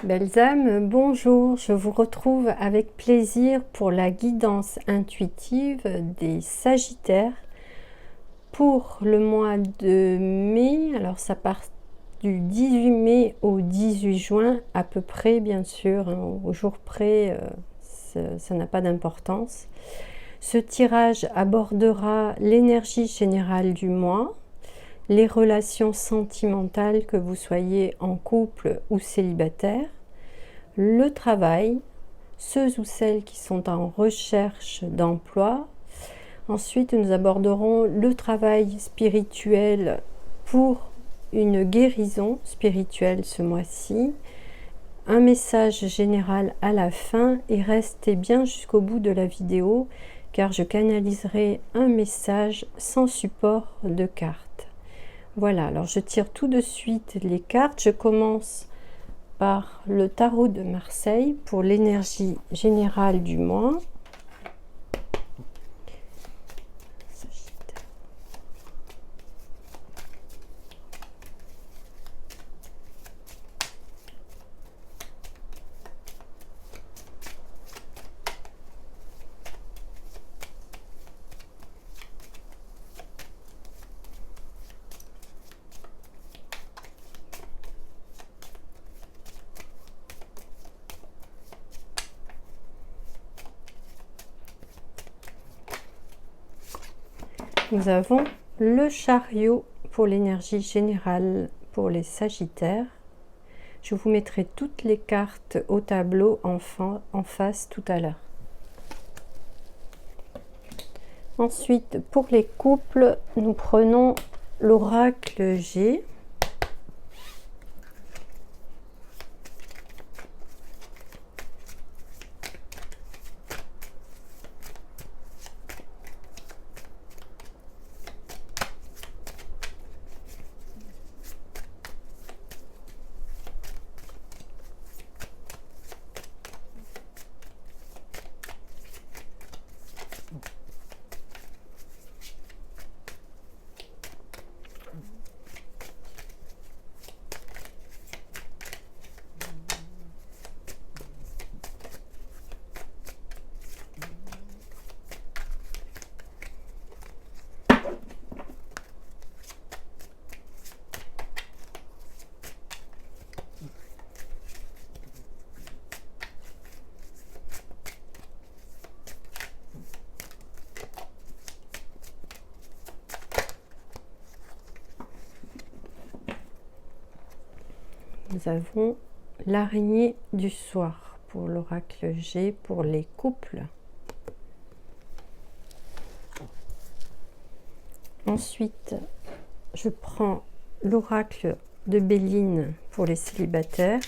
Belles âmes, bonjour, je vous retrouve avec plaisir pour la guidance intuitive des Sagittaires pour le mois de mai. Alors ça part du 18 mai au 18 juin à peu près, bien sûr, hein, au jour près, ça n'a pas d'importance. Ce tirage abordera l'énergie générale du mois, les relations sentimentales, que vous soyez en couple ou célibataire, le travail, ceux ou celles qui sont en recherche d'emploi. Ensuite, nous aborderons le travail spirituel pour une guérison spirituelle ce mois-ci. Un message général à la fin et restez bien jusqu'au bout de la vidéo car je canaliserai un message sans support de cartes. Voilà, alors je tire tout de suite les cartes. Je commence par le tarot de Marseille pour l'énergie générale du mois. Nous avons le chariot pour l'énergie générale pour les Sagittaires. Je vous mettrai toutes les cartes au tableau en face tout à l'heure. Ensuite, pour les couples, nous prenons l'oracle G. Nous avons l'araignée du soir pour l'oracle G pour les couples. Ensuite, je prends l'oracle de Béline pour les célibataires.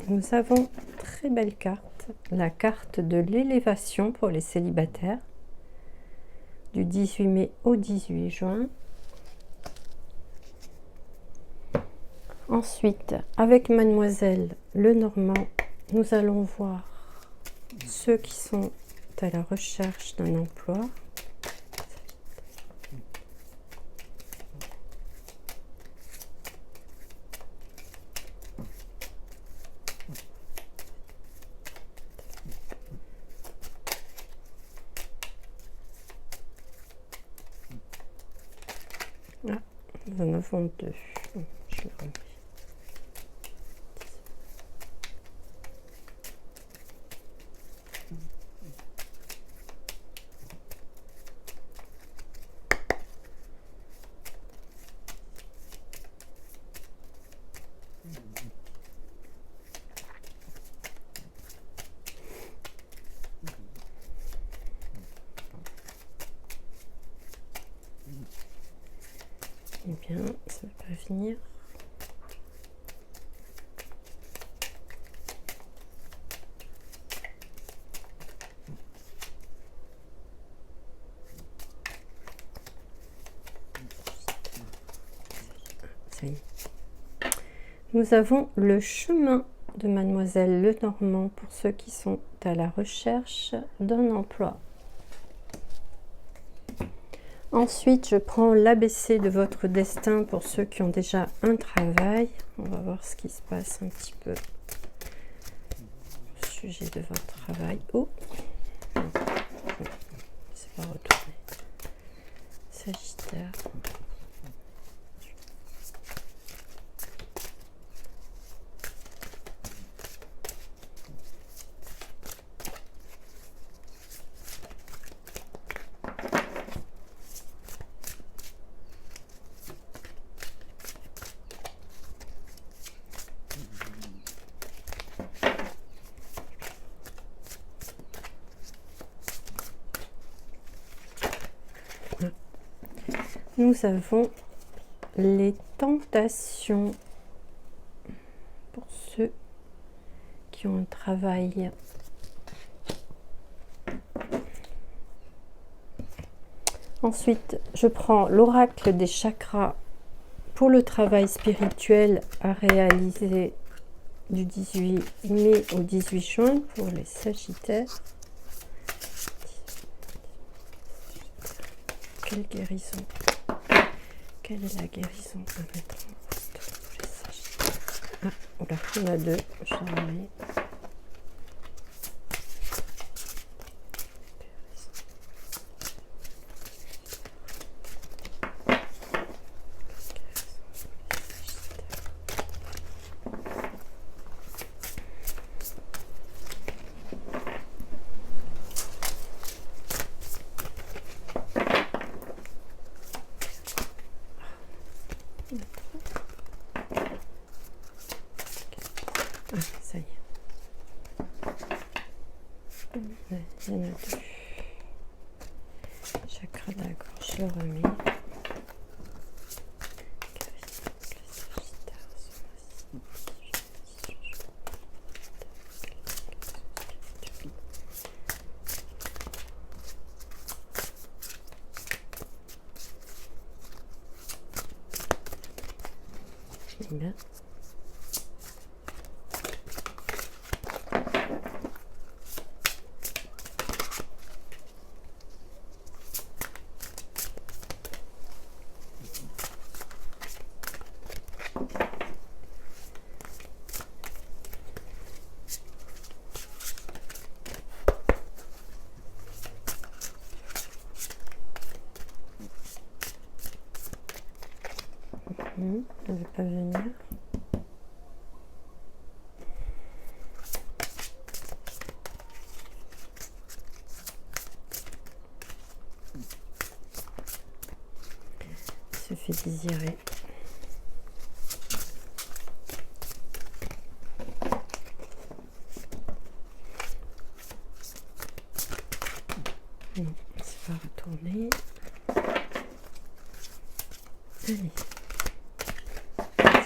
Nous avons très belle carte, la carte de l'élévation pour les célibataires du 18 mai au 18 juin. Ensuite, avec Mademoiselle Lenormand, nous allons voir ceux qui sont à la recherche d'un emploi. Ah, nous en avons deux. Je le remets. Eh bien, ça ne va pas venir. ça y est. Nous avons le chemin de Mademoiselle Lenormand pour ceux qui sont à la recherche d'un emploi. Ensuite, je prends l'ABC de votre destin pour ceux qui ont déjà un travail. On va voir ce qui se passe un petit peu au sujet de votre travail. Oh, c'est pas retourné. Sagittaire. Nous avons les tentations pour ceux qui ont un travail. Ensuite, je prends l'oracle des chakras pour le travail spirituel à réaliser du 18 mai au 18 juin pour les Sagittaires. Quelle guérison? Quelle est la guérison à mettre en route pour les Sagittaires? Ah, oula, il y en a deux. Je vais enlever. Ah, ça y est. Il y en a deux. Chakra de la gorge, je le remets. Bien. Ça ne veut pas venir. Il se fait désirer. Non, c'est pas retourné. Allez.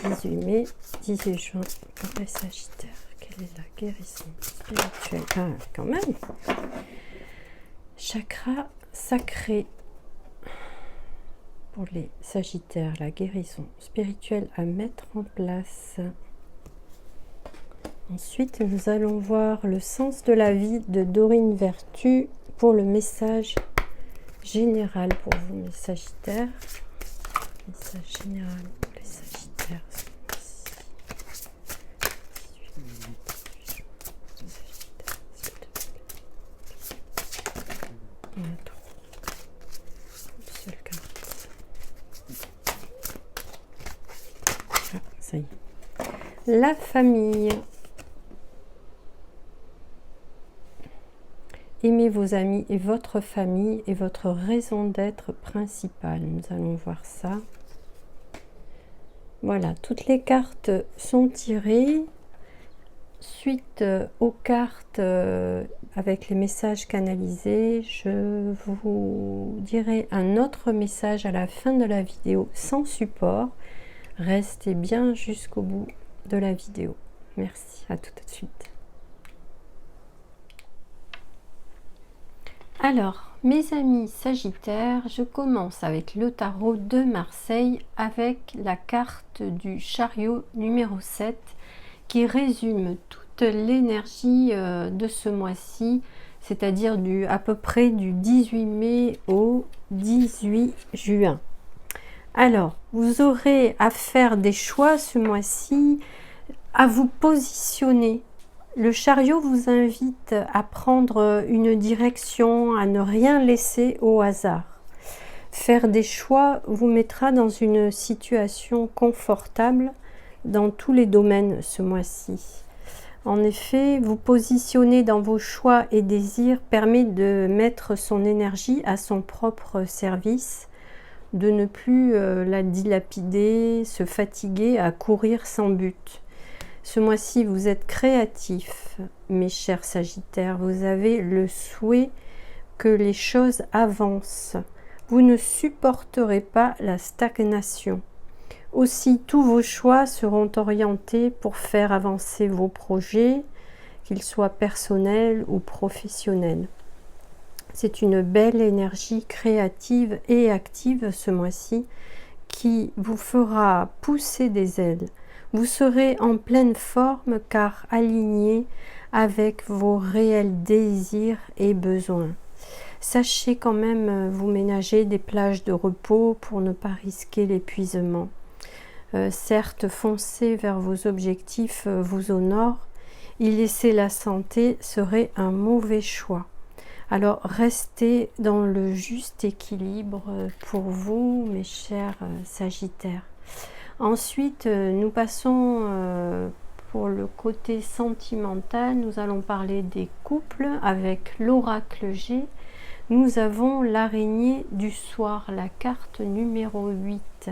18 mai, 18 juin pour les Sagittaires. Quelle est la guérison spirituelle? Ah, quand même. Chakra sacré pour les Sagittaires. La guérison spirituelle à mettre en place. Ensuite, nous allons voir le sens de la vie de Dorine Vertu pour le message général pour vous, mes Sagittaires. Message général pour les Sagittaires. Ça y est. La famille. Aimez vos amis et votre famille est votre raison d'être principale. Nous allons voir ça. Voilà, toutes les cartes sont tirées. Suite aux cartes avec les messages canalisés, je vous dirai un autre message à la fin de la vidéo sans support. Restez bien jusqu'au bout de la vidéo. Merci, à tout de suite. Alors, mes amis Sagittaires, je commence avec le tarot de Marseille avec la carte du chariot numéro 7 qui résume toute l'énergie de ce mois-ci, c'est-à-dire à peu près du 18 mai au 18 juin. Alors, vous aurez à faire des choix ce mois-ci, à vous positionner. Le chariot vous invite à prendre une direction, à ne rien laisser au hasard. Faire des choix vous mettra dans une situation confortable dans tous les domaines ce mois-ci. En effet, vous positionner dans vos choix et désirs permet de mettre son énergie à son propre service, de ne plus la dilapider, se fatiguer à courir sans but. Ce mois-ci, vous êtes créatifs, mes chers Sagittaires. Vous avez le souhait que les choses avancent. Vous ne supporterez pas la stagnation. Aussi, tous vos choix seront orientés pour faire avancer vos projets, qu'ils soient personnels ou professionnels. C'est une belle énergie créative et active ce mois-ci qui vous fera pousser des ailes. Vous serez en pleine forme car aligné avec vos réels désirs et besoins. Sachez quand même vous ménager des plages de repos pour ne pas risquer l'épuisement. Certes, foncer vers vos objectifs vous honore, y laisser la santé serait un mauvais choix. Alors restez dans le juste équilibre pour vous, mes chers Sagittaires. Ensuite, nous passons pour le côté sentimental. Nous allons parler des couples avec l'oracle G. Nous avons l'araignée du soir, la carte numéro 8.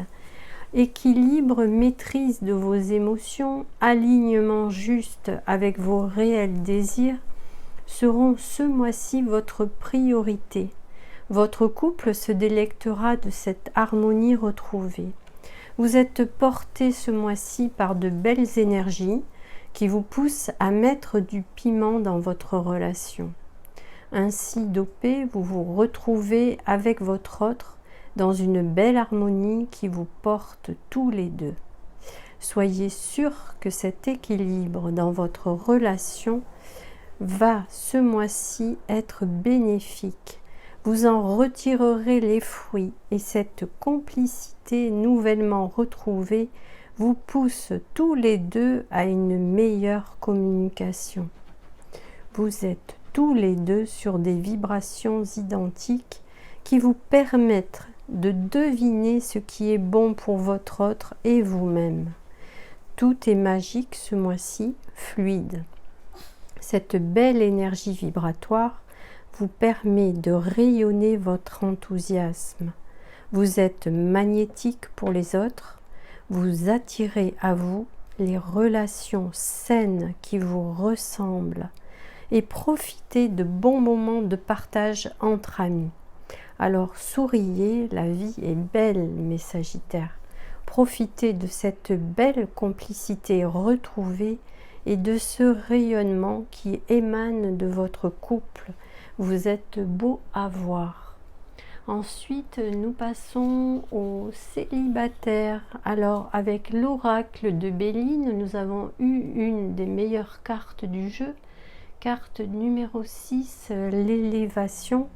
Équilibre, maîtrise de vos émotions, alignement juste avec vos réels désirs seront ce mois-ci votre priorité. Votre couple se délectera de cette harmonie retrouvée. Vous êtes porté ce mois-ci par de belles énergies qui vous poussent à mettre du piment dans votre relation. Ainsi dopé, vous vous retrouvez avec votre autre dans une belle harmonie qui vous porte tous les deux. Soyez sûr que cet équilibre dans votre relation va ce mois-ci être bénéfique. Vous en retirerez les fruits et cette complicité nouvellement retrouvée vous pousse tous les deux à une meilleure communication. Vous êtes tous les deux sur des vibrations identiques qui vous permettent de deviner ce qui est bon pour votre autre et vous-même. Tout est magique ce mois-ci, fluide. Cette belle énergie vibratoire vous permet de rayonner votre enthousiasme. Vous êtes magnétique pour les autres, vous attirez à vous les relations saines qui vous ressemblent et profitez de bons moments de partage entre amis. Alors souriez, la vie est belle, mes Sagittaires. Profitez de cette belle complicité retrouvée et de ce rayonnement qui émane de votre couple. Vous êtes beau à voir. Ensuite, nous passons aux célibataires. Alors, avec l'oracle de Béline, nous avons eu une des meilleures cartes du jeu. Carte numéro 6, l'élévation.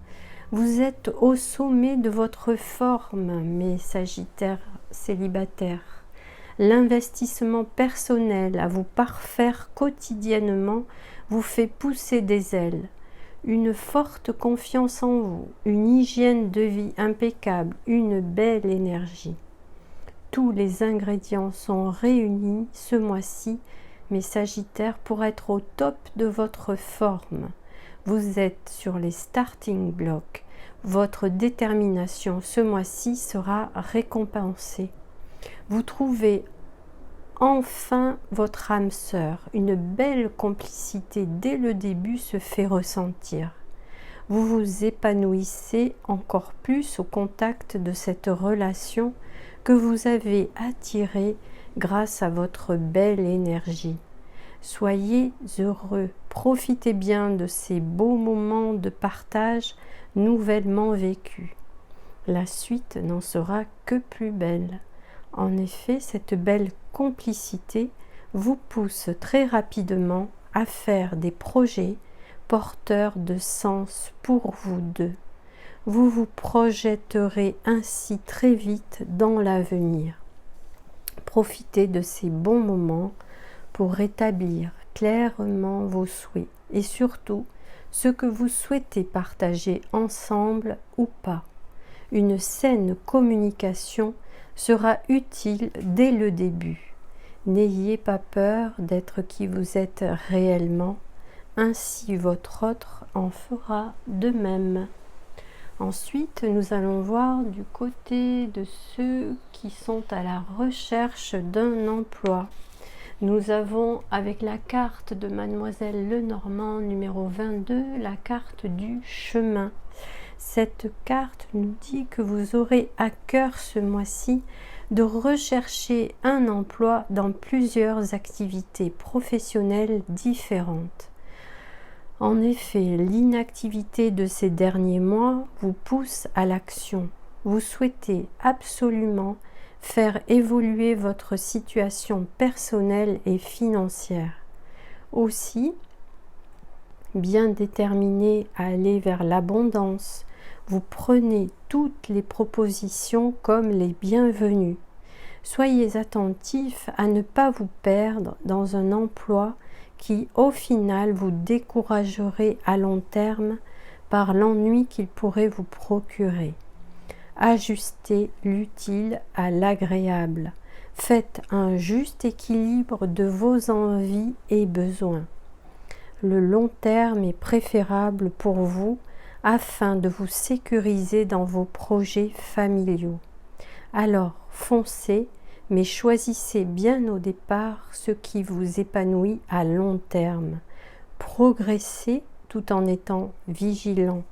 Vous êtes au sommet de votre forme, mes Sagittaires célibataires. L'investissement personnel à vous parfaire quotidiennement vous fait pousser des ailes. Une forte confiance en vous, une hygiène de vie impeccable, une belle énergie. Tous les ingrédients sont réunis ce mois-ci, mes Sagittaires, pour être au top de votre forme. Vous êtes sur les starting blocks. Votre détermination ce mois-ci sera récompensée. Vous trouvez enfin votre âme sœur. Une belle complicité dès le début se fait ressentir. Vous vous épanouissez encore plus au contact de cette relation que vous avez attirée grâce à votre belle énergie. Soyez heureux, profitez bien de ces beaux moments de partage, nouvellement vécue. La suite n'en sera que plus belle. En effet, cette belle complicité vous pousse très rapidement à faire des projets porteurs de sens pour vous deux. Vous vous projetterez ainsi très vite dans l'avenir. Profitez de ces bons moments pour rétablir clairement vos souhaits et surtout ce que vous souhaitez partager ensemble ou pas. Une saine communication sera utile dès le début. N'ayez pas peur d'être qui vous êtes réellement, ainsi votre autre en fera de même. Ensuite, nous allons voir du côté de ceux qui sont à la recherche d'un emploi. Nous avons avec la carte de Mademoiselle Lenormand numéro 22, la carte du chemin. Cette carte nous dit que vous aurez à cœur ce mois-ci de rechercher un emploi dans plusieurs activités professionnelles différentes. En effet, l'inactivité de ces derniers mois vous pousse à l'action. Vous souhaitez absolument faire évoluer votre situation personnelle et financière. Aussi, bien déterminé à aller vers l'abondance, vous prenez toutes les propositions comme les bienvenues. Soyez attentif à ne pas vous perdre dans un emploi qui, au final, vous découragerait à long terme par l'ennui qu'il pourrait vous procurer. Ajustez l'utile à l'agréable. Faites un juste équilibre de vos envies et besoins. Le long terme est préférable pour vous afin de vous sécuriser dans vos projets familiaux. Alors, foncez, mais choisissez bien au départ ce qui vous épanouit à long terme. Progressez tout en étant vigilant.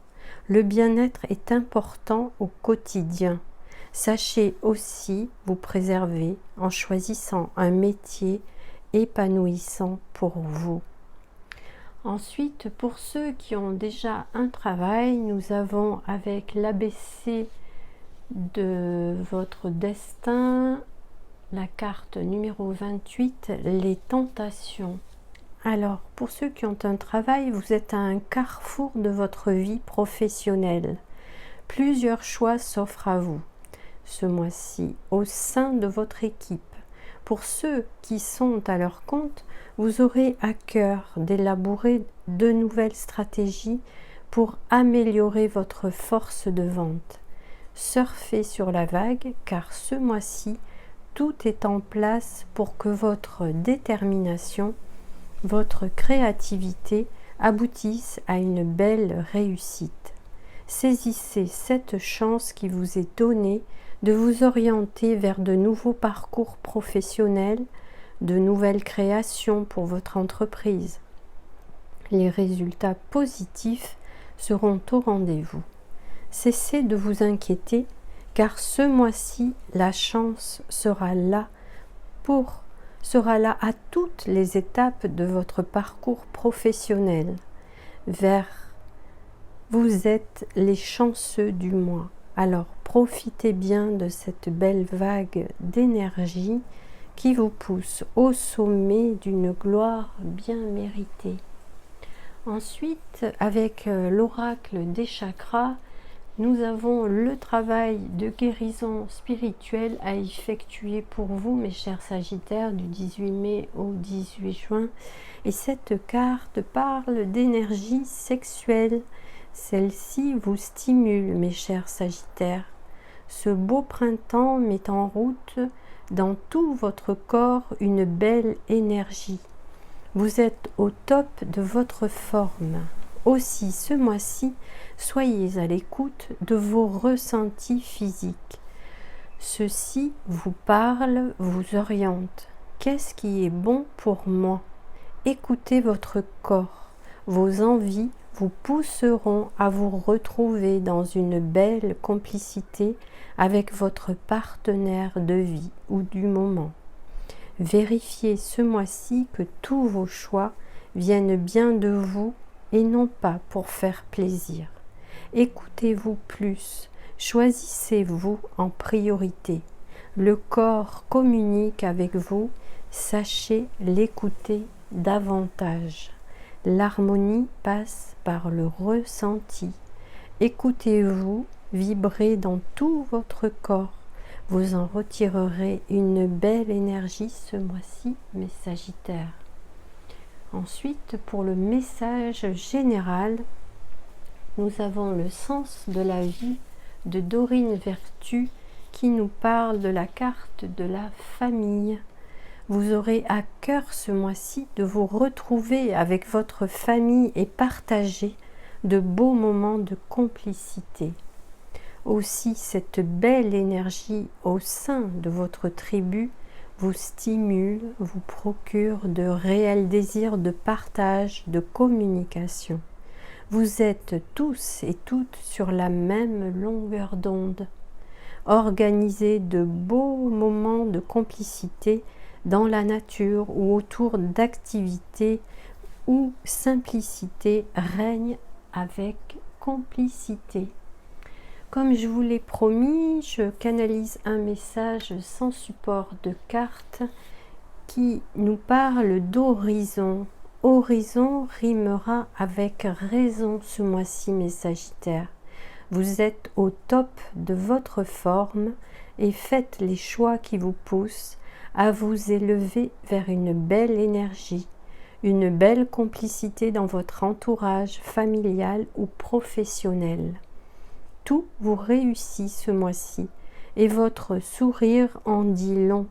Le bien-être est important au quotidien. Sachez aussi vous préserver en choisissant un métier épanouissant pour vous. Ensuite, pour ceux qui ont déjà un travail, nous avons avec l'ABC de votre destin, la carte numéro 28, les tentations. Alors, pour ceux qui ont un travail, vous êtes à un carrefour de votre vie professionnelle. Plusieurs choix s'offrent à vous ce mois-ci au sein de votre équipe. Pour ceux qui sont à leur compte, vous aurez à cœur d'élaborer de nouvelles stratégies pour améliorer votre force de vente. Surfez sur la vague car ce mois-ci, tout est en place pour que votre détermination, votre créativité aboutissent à une belle réussite. Saisissez cette chance qui vous est donnée de vous orienter vers de nouveaux parcours professionnels, de nouvelles créations pour votre entreprise. Les résultats positifs seront au rendez-vous. Cessez de vous inquiéter car ce mois-ci, la chance sera là à toutes les étapes de votre parcours professionnel. Vous êtes les chanceux du mois. Alors profitez bien de cette belle vague d'énergie qui vous pousse au sommet d'une gloire bien méritée. Ensuite, avec l'oracle des chakras, nous avons le travail de guérison spirituelle à effectuer pour vous, mes chers Sagittaires, du 18 mai au 18 juin. Et cette carte parle d'énergie sexuelle. Celle-ci vous stimule, mes chers Sagittaires. Ce beau printemps met en route dans tout votre corps une belle énergie. Vous êtes au top de votre forme. Aussi, ce mois-ci, soyez à l'écoute de vos ressentis physiques. Ceci vous parle, vous oriente. Qu'est-ce qui est bon pour moi? Écoutez votre corps. Vos envies vous pousseront à vous retrouver dans une belle complicité avec votre partenaire de vie ou du moment. Vérifiez ce mois-ci que tous vos choix viennent bien de vous et non pas pour faire plaisir. Écoutez-vous plus, choisissez-vous en priorité. Le corps communique avec vous, sachez l'écouter davantage. L'harmonie passe par le ressenti. Écoutez-vous vibrer dans tout votre corps. Vous en retirerez une belle énergie ce mois-ci, mes Sagittaires. Ensuite, pour le message général, nous avons le sens de la vie de Dorine Vertu qui nous parle de la carte de la famille. Vous aurez à cœur ce mois-ci de vous retrouver avec votre famille et partager de beaux moments de complicité. Aussi, cette belle énergie au sein de votre tribu vous stimule, vous procure de réels désirs de partage, de communication. Vous êtes tous et toutes sur la même longueur d'onde. Organisez de beaux moments de complicité dans la nature ou autour d'activités où simplicité règne avec complicité. Comme je vous l'ai promis, je canalise un message sans support de carte qui nous parle d'horizon. Horizon rimera avec raison ce mois-ci, mes Sagittaires. Vous êtes au top de votre forme et faites les choix qui vous poussent à vous élever vers une belle énergie, une belle complicité dans votre entourage familial ou professionnel. Tout vous réussit ce mois-ci et votre sourire en dit long.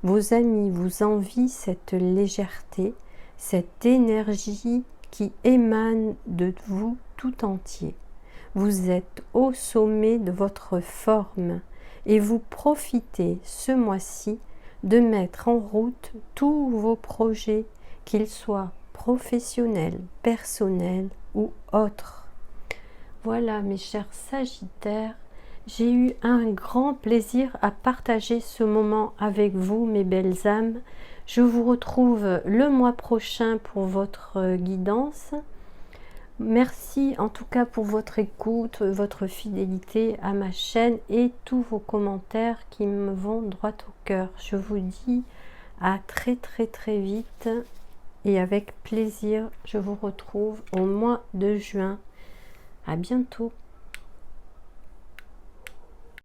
Vos amis vous envient cette légèreté, cette énergie qui émane de vous tout entier. Vous êtes au sommet de votre forme et vous profitez ce mois-ci de mettre en route tous vos projets, qu'ils soient professionnels, personnels ou autres. Voilà mes chers Sagittaires, j'ai eu un grand plaisir à partager ce moment avec vous, mes belles âmes. Je vous retrouve le mois prochain pour votre guidance. Merci en tout cas pour votre écoute, votre fidélité à ma chaîne et tous vos commentaires qui me vont droit au cœur. Je vous dis à très vite et avec plaisir, je vous retrouve au mois de juin. À bientôt.